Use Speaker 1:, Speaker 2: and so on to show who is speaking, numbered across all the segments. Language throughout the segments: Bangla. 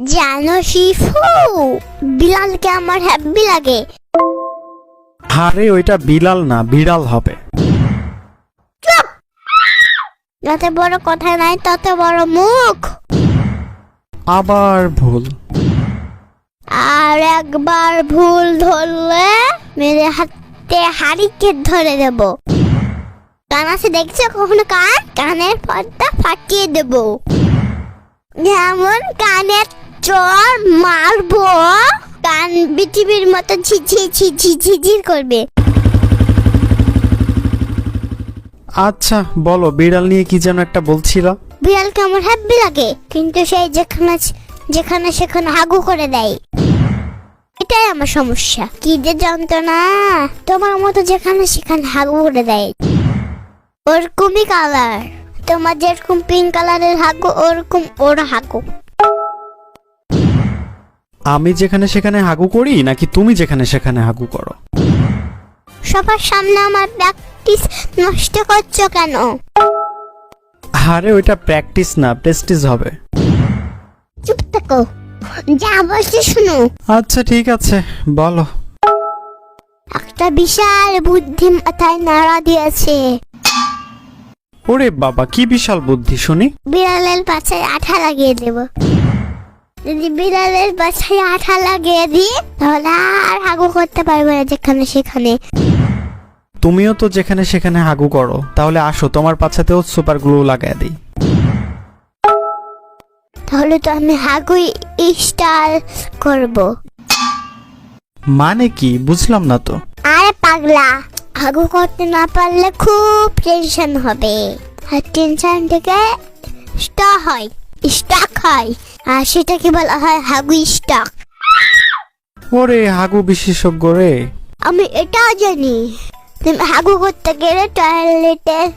Speaker 1: জানো শিফু, বিলালকে আমার হ্যাপি লাগে।
Speaker 2: আরে ওইটা বিলাল না, বিড়াল হবে।
Speaker 1: যত বড় কথা নাই তত বড় মুখ।
Speaker 2: আবার ভুল।
Speaker 1: আর একবার ভুল ধরলে মেরে হাতে হাড়িকে ধরে দেব। কান আছে দেখছো কখনো? কানের পর্দা ফাটিয়ে দেব। যেমন কানের চর মারবো, কান পৃথিবীর মতো ঝিঝির করবে।
Speaker 2: আচ্ছা বলো, বিড়াল নিয়ে কি যেন একটা বলছিল।
Speaker 1: বিড়ালকে আমার হ্যাপি লাগে, কিন্তু সেই যেখানে সেখানে হাগু করে দেয়। এটাই আমার সমস্যা। কি যে যন্ত্রণা, তোমার মতো যেখানে সেখানে হাগু করে দেয়। ওরকমই কালার, তোমার যেরকম পিঙ্ক কালারের হাগু ওরকম ওর হাগু।
Speaker 2: আমি যেখানে সেখানে হাগু করি নাকি তুমি যেখানে সেখানে হাগু করো?
Speaker 1: সবার সামনে আমার প্র্যাকটিস নষ্ট করছো কেন?
Speaker 2: আরে ওইটা প্র্যাকটিস না, প্রেস্টিজ হবে।
Speaker 1: চুপ থাকো, যা বলছি শুনো।
Speaker 2: আচ্ছা ঠিক আছে, বলো।
Speaker 1: একটা বিশাল বুদ্ধি মাথায় নাড়া দিয়েছে।
Speaker 2: ওরে বাবা, কি বিশাল বুদ্ধি শুনি।
Speaker 1: বিড়ালের পাছায় আঠা লাগিয়ে দেব। যদি বিড়ালের পাছায় আঠা লাগিয়ে দিই তাহলে আর হাগু করতে পারবে না যেখানে সেখানে।
Speaker 2: তুমিও তো যেখানে সেখানে হাগু করো, তাহলে আসো তোমার পাছাতেও সুপার গ্লু লাগাই দিই।
Speaker 1: তাহলে তো আমি হাগু স্টাইল করব।
Speaker 2: মানে কি বুঝলাম না তো।
Speaker 1: আরে পাগলা, হাগু করতে না পারলে খুব টেনশন হবে, আর টেনশন থেকে স্টক হয়, আর সেটাকে বলা হয় হাগু স্টক।
Speaker 2: ওরে হাগু বিশেষজ্ঞ রে।
Speaker 1: আমি এটাও জানি, তুমি হাগু করতে গেলে টয়লেটের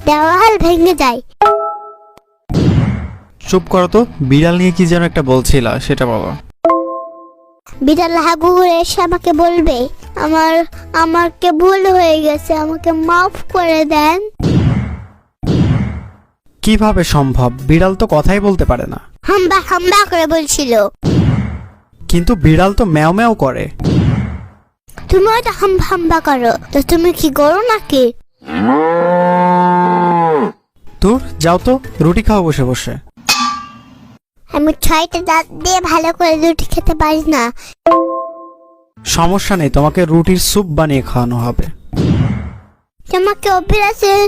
Speaker 1: দেওয়াল ভেঙে যায়।
Speaker 2: চুপ করো তো, বিড়াল নিয়ে কি যেন একটা বলছিল সেটা বলো।
Speaker 1: বিড়াল হাগু করে এসে আমাকে বলবে আমাকে ভুল হয়ে গেছে, আমাকে মাফ করে দেন।
Speaker 2: কিভাবে সম্ভব? বিড়াল তো কথাই বলতে পারে না।
Speaker 1: হাম্বা করে বলছিল।
Speaker 2: কিন্তু বিড়াল তো ম্যাও ম্যাও করে।
Speaker 1: তুমিও তো হাম্বা করো, তো তুমি কি করো নাকি?
Speaker 2: দূর যাও তো, রুটি খাও বসে বসে।
Speaker 1: আমি 6টা দাঁত দিয়ে ভালো করে রুটি খেতে পারি না।
Speaker 2: সমস্যা নেই, তোমাকে রুটির স্যুপ বানিয়ে খাওয়ানো হবে।
Speaker 1: তোমাকে অভ্যাসের